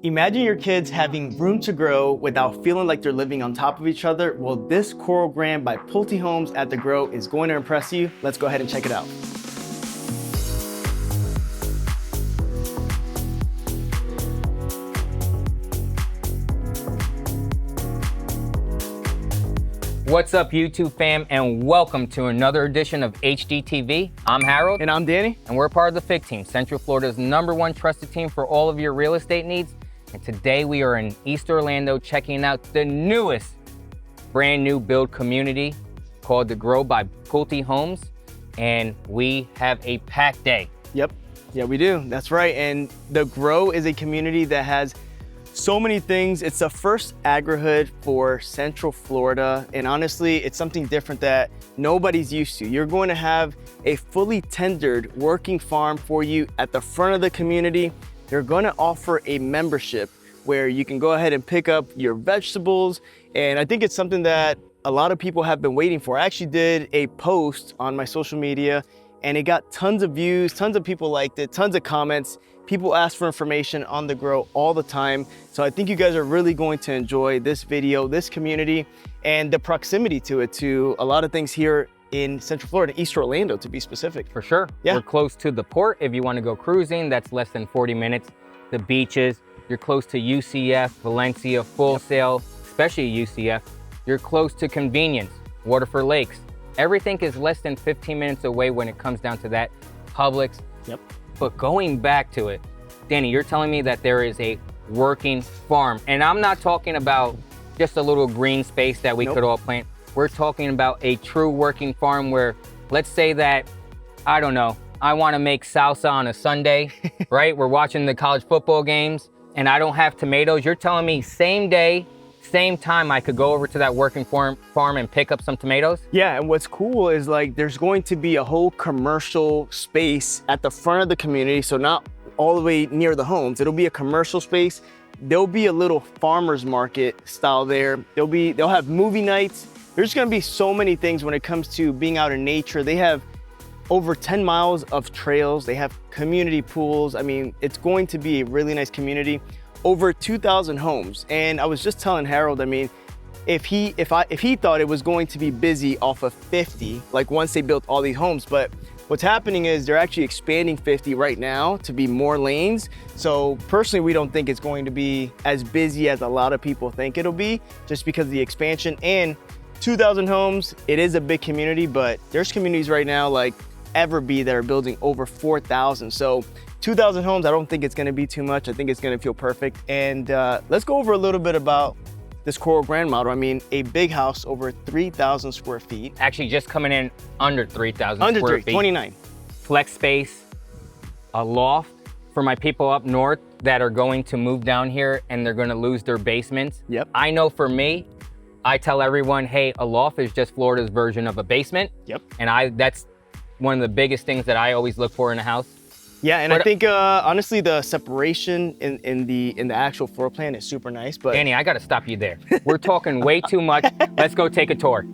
Imagine your kids having room to grow without feeling like they're living on top of each other. Well, this Coral Grand by Pulte Homes at the Grow is going to impress you. Let's go ahead and check it out. What's up, YouTube fam, and welcome to another edition of HDTV. I'm Harold. And I'm Danny. And we're part of the FIG team, Central Florida's #1 trusted team for all of your real estate needs. And today we are in East Orlando checking out the newest brand new build community called The Grow by Pulte Homes. And we have a packed day. Yep, yeah, we do. That's right. And The Grow is a community that has so many things. It's the first agri-hood for Central Florida. And honestly, it's something different that nobody's used to. You're going to have a fully tendered working farm for you at the front of the community. They're going to offer a membership where you can go ahead and pick up your vegetables. And I think it's something that a lot of people have been waiting for. I actually did a post on my social media and it got tons of views, tons of people liked it, tons of comments. People ask for information on The Grow all the time. So I think you guys are really going to enjoy this video, this community, and the proximity to it, to a lot of things here in Central Florida, East Orlando to be specific. For sure. Yeah. We're close to the port. If you want to go cruising, that's less than 40 minutes. The beaches, you're close to UCF, Valencia, Full Sail, especially UCF. You're close to convenience, Waterford Lakes. Everything is less than 15 minutes away when it comes down to that. Publix. Yep. But going back to it, Danny, you're telling me that there is a working farm. And I'm not talking about just a little green space that we could all plant. We're talking about a true working farm where, let's say that, I don't know, I want to make salsa on a Sunday, right? We're watching the college football games and I don't have tomatoes. You're telling me same day, same time, I could go over to that working farm and pick up some tomatoes? Yeah, and what's cool is like there's going to be a whole commercial space at the front of the community. So not all the way near the homes. It'll be a commercial space. There'll be a little farmer's market style there. They'll have movie nights. There's gonna be so many things when it comes to being out in nature. They have over 10 miles of trails. They have community pools. I mean, it's going to be a really nice community. Over 2,000 homes. And I was just telling Harold, I mean, if he thought it was going to be busy off of 50, like once they built all these homes, but what's happening is they're actually expanding 50 right now to be more lanes. So personally, we don't think it's going to be as busy as a lot of people think it'll be, just because of the expansion. And 2,000 homes, it is a big community, but there's communities right now like Everby that are building over 4,000. So 2,000 homes, I don't think it's gonna be too much. I think it's gonna feel perfect. And let's go over a little bit about this Coral Grand model. I mean, a big house over 3,000 square feet. Actually just coming in under 3,000 Under square 3, feet. 29. Flex space, a loft for my people up north that are going to move down here and they're gonna lose their basements. Yep. I know for me, I tell everyone, hey, a loft is just Florida's version of a basement. Yep. And that's one of the biggest things that I always look for in a house. Yeah, and I think honestly, the separation in the actual floor plan is super nice. But Danny, I gotta stop you there. We're talking way too much. Let's go take a tour.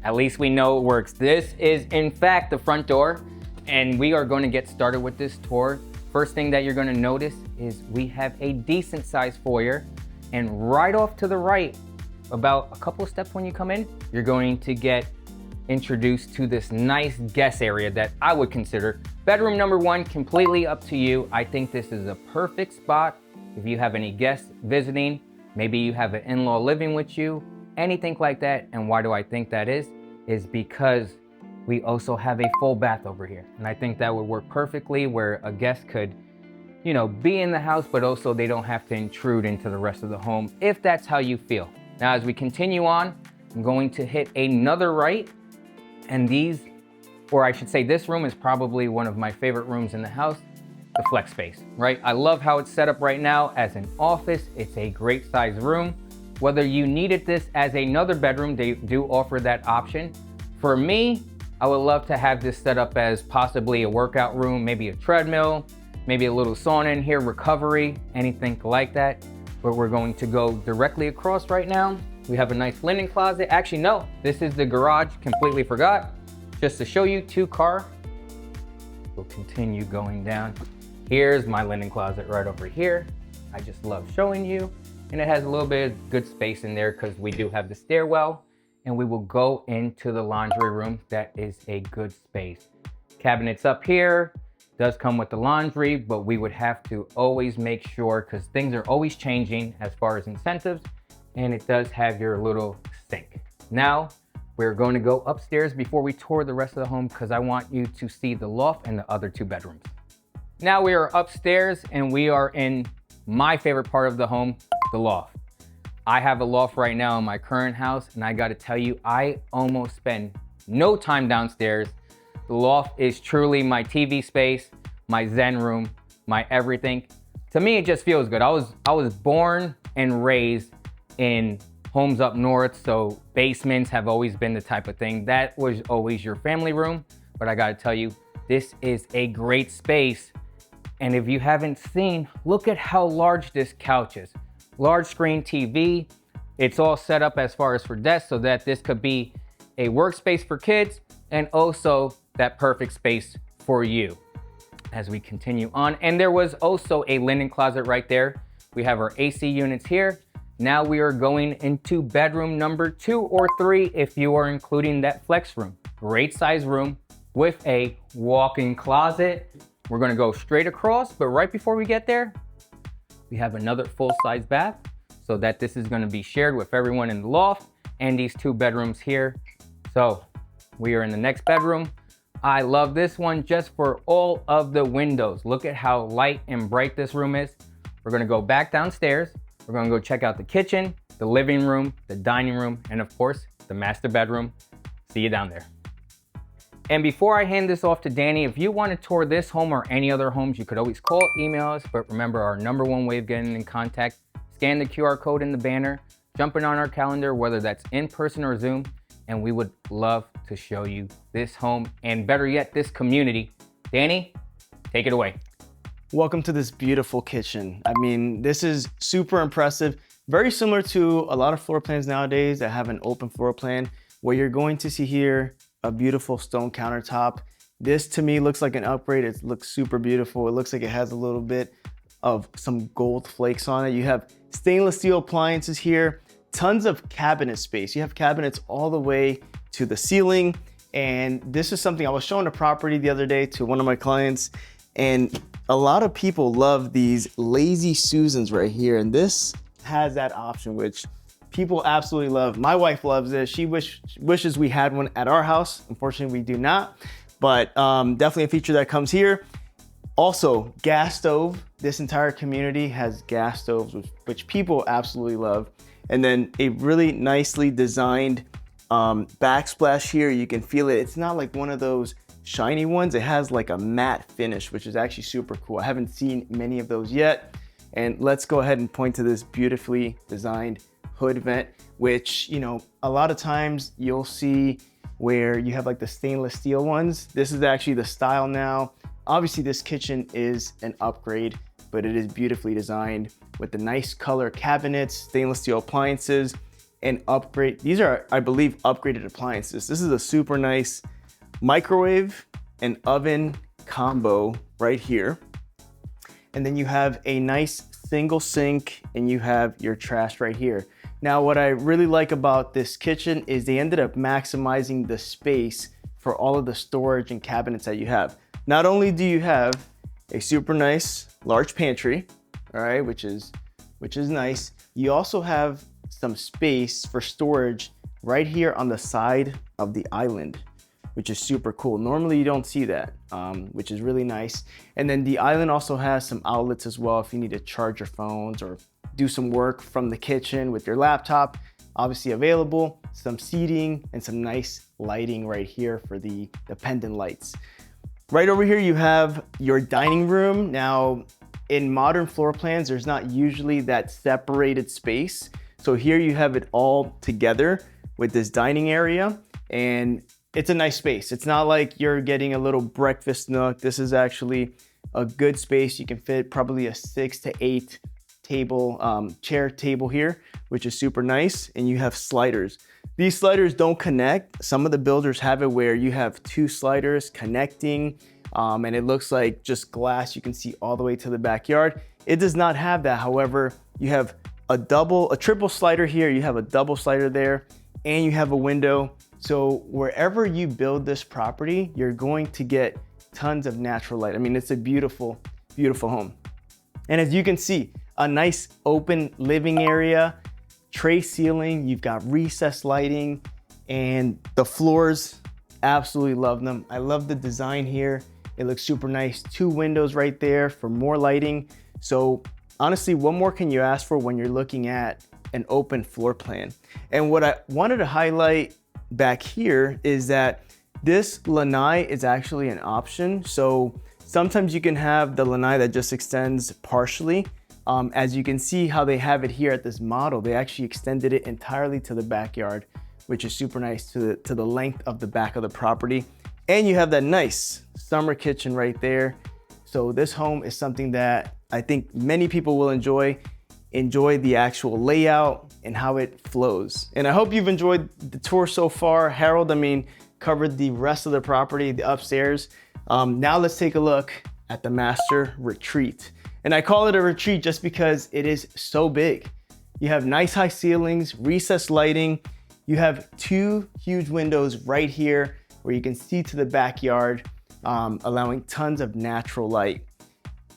At least we know it works. This is in fact the front door, and we are going to get started with this tour. First thing that you're going to notice is we have a decent sized foyer, and right off to the right, about a couple of steps when you come in, you're going to get introduced to this nice guest area that I would consider bedroom #1, completely up to you. I think this is a perfect spot if you have any guests visiting, maybe you have an in-law living with you, anything like that. And why do I think that is because we also have a full bath over here. And I think that would work perfectly where a guest could, you know, be in the house, but also they don't have to intrude into the rest of the home if that's how you feel. Now, as we continue on, I'm going to hit another right. And or I should say this room is probably one of my favorite rooms in the house, the flex space, right? I love how it's set up right now as an office. It's a great size room. Whether you needed this as another bedroom, they do offer that option. For me, I would love to have this set up as possibly a workout room, maybe a treadmill, maybe a little sauna in here, recovery, anything like that. But we're going to go directly across right now. We have a nice linen closet. Actually, no, this is the garage, completely forgot. Just to show you, 2-car. We'll continue going down. Here's my linen closet right over here. I just love showing you. And it has a little bit of good space in there because we do have the stairwell. And we will go into the laundry room. That is a good space. Cabinets up here, does come with the laundry, but we would have to always make sure, because things are always changing as far as incentives, and it does have your little sink. Now, we're going to go upstairs before we tour the rest of the home because I want you to see the loft and the other 2 bedrooms. Now we are upstairs and we are in my favorite part of the home, the loft. I have a loft right now in my current house, and I gotta tell you, I almost spend no time downstairs. The loft is truly my TV space, my zen room, my everything. To me, it just feels good. I was born and raised in homes up north, so basements have always been the type of thing. That was always your family room, but I gotta tell you, this is a great space. And if you haven't seen, look at how large this couch is. Large screen TV. It's all set up as far as for desks so that this could be a workspace for kids and also that perfect space for you as we continue on. And there was also a linen closet right there. We have our AC units here. Now we are going into bedroom number 2 or 3 if you are including that flex room. Great size room with a walk-in closet. We're gonna go straight across, but right before we get there, we have another full-size bath so that this is gonna be shared with everyone in the loft and these 2 bedrooms here. So we are in the next bedroom. I love this one just for all of the windows. Look at how light and bright this room is. We're gonna go back downstairs. We're gonna go check out the kitchen, the living room, the dining room, and of course, the master bedroom. See you down there. And before I hand this off to Danny, if you want to tour this home or any other homes, you could always call, email us. But remember, our #1 way of getting in contact, scan the QR code in the banner, jump in on our calendar, whether that's in person or Zoom, and we would love to show you this home and better yet, this community. Danny, take it away. Welcome to this beautiful kitchen. I mean, this is super impressive. Very similar to a lot of floor plans nowadays that have an open floor plan. What you're going to see here, a beautiful stone countertop. This to me looks like an upgrade. It looks super beautiful. It looks like it has a little bit of some gold flakes on it. You have stainless steel appliances here, tons of cabinet space. You have cabinets all the way to the ceiling. And this is something I was showing a property the other day to one of my clients, and a lot of people love these lazy Susans right here. And this has that option, which people absolutely love. My wife loves it. She wishes we had one at our house. Unfortunately, we do not, but definitely a feature that comes here. Also, gas stove. This entire community has gas stoves, which people absolutely love. And then a really nicely designed backsplash here. You can feel it. It's not like one of those shiny ones. It has like a matte finish, which is actually super cool. I haven't seen many of those yet. And let's go ahead and point to this beautifully designed hood vent, which, you know, a lot of times you'll see where you have like the stainless steel ones. This is actually the style now. Obviously this kitchen is an upgrade, but it is beautifully designed with the nice color cabinets, stainless steel appliances, and upgrade. These are, I believe, upgraded appliances. This is a super nice microwave and oven combo right here. And then you have a nice single sink and you have your trash right here. Now, what I really like about this kitchen is they ended up maximizing the space for all of the storage and cabinets that you have. Not only do you have a super nice large pantry, all right, which is nice. You also have some space for storage right here on the side of the island, which is super cool. Normally you don't see that, which is really nice. And then the island also has some outlets as well if you need to charge your phones or do some work from the kitchen with your laptop, obviously available. Some seating and some nice lighting right here for the pendant lights. Right over here you have your dining room. Now, in modern floor plans, there's not usually that separated space. So here you have it all together with this dining area. And it's a nice space. It's not like you're getting a little breakfast nook. This is actually a good space. You can fit probably a 6 to 8 chair table here, which is super nice. And you have sliders. These sliders don't connect. Some of the builders have it where you have 2 sliders connecting, and it looks like just glass. You can see all the way to the backyard. It does not have that. However, you have a triple slider here. You have a double slider there, and you have a window. So wherever you build this property, you're going to get tons of natural light. I mean, it's a beautiful, beautiful home. And as you can see, a nice open living area, tray ceiling, you've got recessed lighting, and the floors, absolutely love them. I love the design here. It looks super nice. 2 windows right there for more lighting. So honestly, what more can you ask for when you're looking at an open floor plan? And what I wanted to highlight back here is that this lanai is actually an option. So sometimes you can have the lanai that just extends partially. As you can see how they have it here at this model, they actually extended it entirely to the backyard, which is super nice to the length of the back of the property. And you have that nice summer kitchen right there. So this home is something that I think many people will enjoy the actual layout and how it flows. And I hope you've enjoyed the tour so far. Harold, covered the rest of the property, the upstairs. Now let's take a look at the master retreat. And I call it a retreat just because it is so big. You have nice high ceilings, recessed lighting. You have 2 huge windows right here where you can see to the backyard, allowing tons of natural light.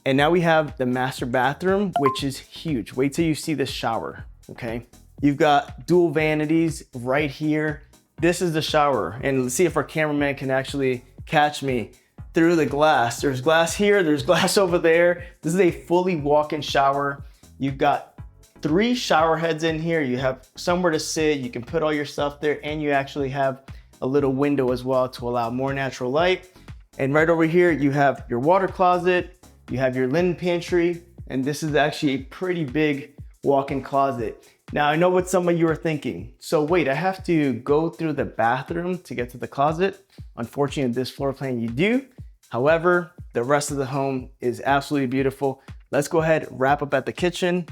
And now we have the master bathroom, which is huge. Wait till you see this shower, okay? You've got dual vanities right here. This is the shower. And let's see if our cameraman can actually catch me through the glass. There's glass here, there's glass over there. This is a fully walk-in shower. You've got 3 shower heads in here. You have somewhere to sit, you can put all your stuff there, and you actually have a little window as well to allow more natural light. And right over here, you have your water closet, you have your linen pantry, and this is actually a pretty big walk-in closet. Now, I know what some of you are thinking. So wait, I have to go through the bathroom to get to the closet. Unfortunately, in this floor plan, you do. However, the rest of the home is absolutely beautiful. Let's go ahead, wrap up at the kitchen.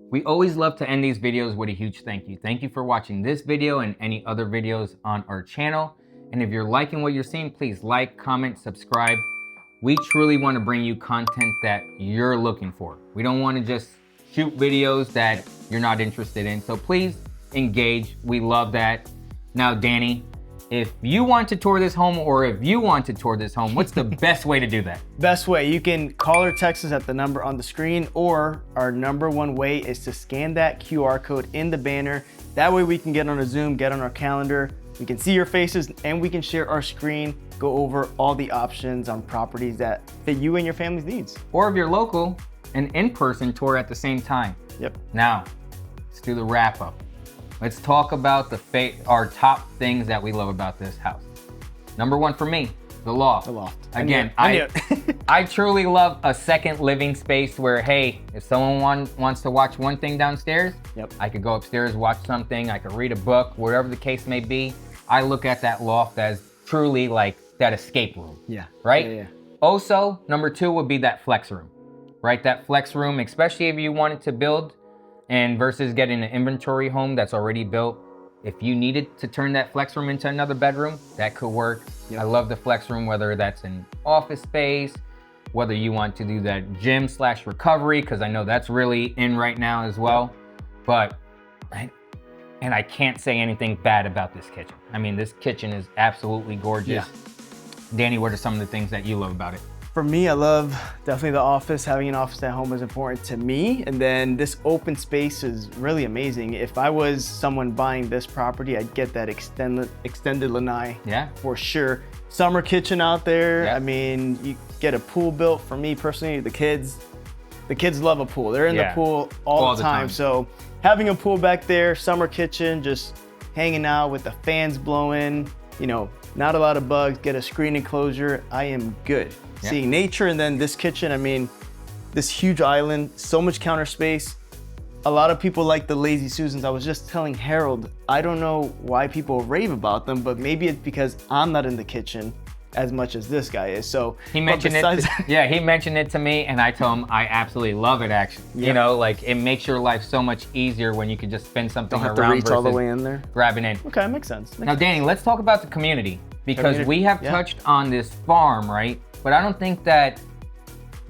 We always love to end these videos with a huge thank you. Thank you for watching this video and any other videos on our channel. And if you're liking what you're seeing, please like, comment, subscribe. We truly want to bring you content that you're looking for. We don't want to just shoot videos that you're not interested in. So please engage. We love that. Now, Danny, if you want to tour this home, or if you want to tour this home, what's the best way to do that? Best way, you can call or text us at the number on the screen, or our number 1 way is to scan that QR code in the banner. That way we can get on a Zoom, get on our calendar, we can see your faces, and we can share our screen, go over all the options on properties that fit you and your family's needs. Or if you're local, an in-person tour at the same time. Yep. Now, let's do the wrap up. Let's talk about our top things that we love about this house. Number 1 for me, the loft. The loft. Again, I truly love a second living space where, hey, if someone wants to watch one thing downstairs, yep, I could go upstairs, watch something, I could read a book, whatever the case may be. I look at that loft as truly like that escape room. Yeah. Right? Yeah. Also, number 2 would be that flex room, right? That flex room, especially if you wanted to build, and versus getting an inventory home that's already built. If you needed to turn that flex room into another bedroom, that could work. Yep. I love the flex room, whether that's an office space, whether you want to do that gym/recovery, because I know that's really in right now as well. But, and I can't say anything bad about this kitchen. I mean, this kitchen is absolutely gorgeous. Yeah. Danny, what are some of the things that you love about it? For me, I love definitely the office. Having an office at home is important to me. And then this open space is really amazing. If I was someone buying this property, I'd get that extended lanai. Yeah. For sure. Summer kitchen out there. Yeah. I mean, you get a pool built. For me personally, the kids love a pool. They're in the pool all the time. So having a pool back there, summer kitchen, just hanging out with the fans blowing, you know, not a lot of bugs, get a screen enclosure, I am good. Yeah. Seeing nature, and then this kitchen, I mean, this huge island, so much counter space. a lot of people like the Lazy Susans. I was just telling Harold, I don't know why people rave about them, but maybe it's because I'm not in the kitchen as much as this guy is. So he mentioned he mentioned it to me, and I told him I absolutely love it. Actually, you know, like it makes your life so much easier when you can just spin something don't have around to reach versus all the way in there. grabbing in. Okay, makes sense. Now, Danny, let's talk about the community, because we have touched on this farm, right? But I don't think that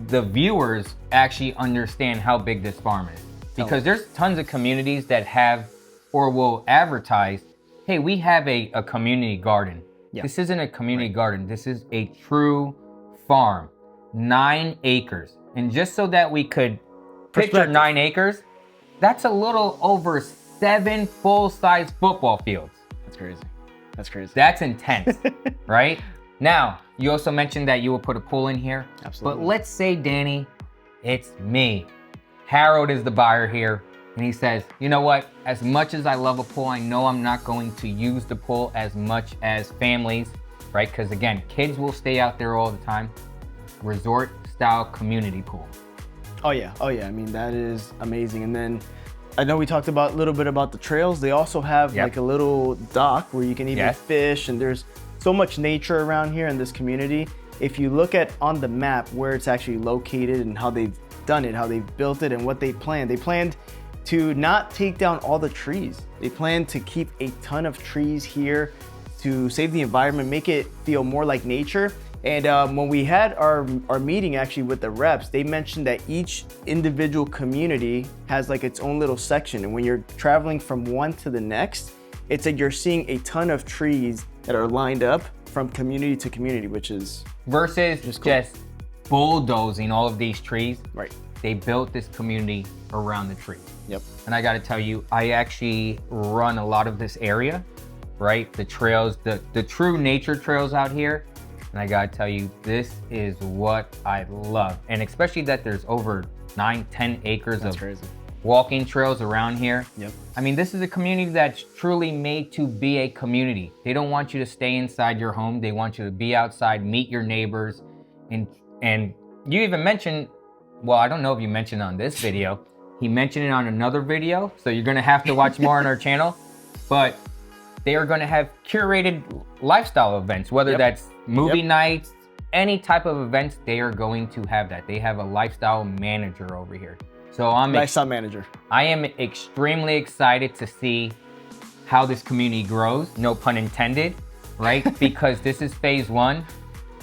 the viewers actually understand how big this farm is, because there's tons of communities that have or will advertise, hey, we have a community garden. Yeah. This isn't a community garden. This is a true farm, 9 acres. And just so that we could picture 9 acres, that's a little over 7 full-size football fields. That's crazy. That's crazy. That's intense, right? Now, you also mentioned that you will put a pool in here. Absolutely. But let's say, Danny, it's me. Harold is the buyer here. And he says, you know what? As much as I love a pool, I know I'm not going to use the pool as much as families, right? Because again, kids will stay out there all the time. Resort style community pool. Oh yeah. Oh yeah. I mean, that is amazing. And then I know we talked about a little bit about the trails. They also have like a little dock where you can even fish, and there's so much nature around here in this community. If you look at on the map where it's actually located and how they've done it, how they've built it and what they planned to not take down all the trees. They plan to keep a ton of trees here to save the environment, make it feel more like nature. And when we had our meeting actually with the reps, they mentioned that each individual community has like its own little section. And when you're traveling from one to the next, it's like you're seeing a ton of trees that are lined up from community to community, which is versus just bulldozing all of these trees. Right. They built this community around the trees. Yep. And I got to tell you, I actually run a lot of this area, right? The trails, the true nature trails out here. And I got to tell you, this is what I love. And especially that there's over 9-10 acres of walking trails around here. Yep. I mean, this is a community that's truly made to be a community. They don't want you to stay inside your home. They want you to be outside, meet your neighbors. And you even mentioned, well, I don't know if you mentioned on this video, he mentioned it on another video, so you're gonna have to watch more on our channel, but they are gonna have curated lifestyle events, whether that's movie nights, any type of events, they are going to have that. They have a lifestyle manager over here. So lifestyle manager. I am extremely excited to see how this community grows, no pun intended, right? Because this is phase 1.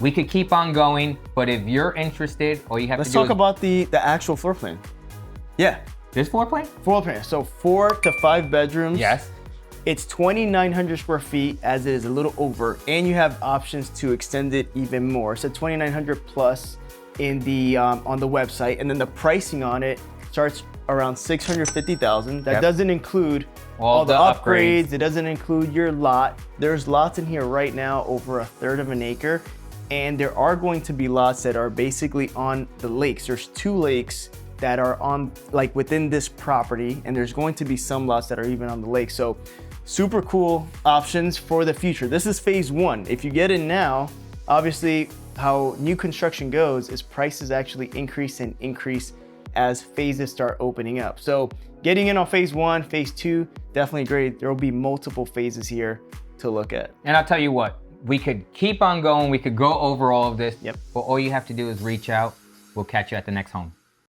We could keep on going, but if you're interested, all you have to do is... Let's talk about the actual floor plan. Yeah. This floor plan? Floor plan. So 4 to 5 bedrooms. Yes. It's 2,900 square feet, as it is a little over, and you have options to extend it even more. So 2,900 plus in the on the website, and then the pricing on it starts around 650,000. That doesn't include all the upgrades. It doesn't include your lot. There's lots in here right now over 1/3 of an acre. And there are going to be lots that are basically on the lakes. There's 2 lakes that are on like within this property, and there's going to be some lots that are even on the lake. So super cool options for the future. This is phase 1. If you get in now, obviously how new construction goes is prices actually increase and increase as phases start opening up. So getting in on phase 1, phase 2, definitely great. There will be multiple phases here to look at. And I'll tell you what, we could keep on going. We could go over all of this, but all you have to do is reach out. We'll catch you at the next home.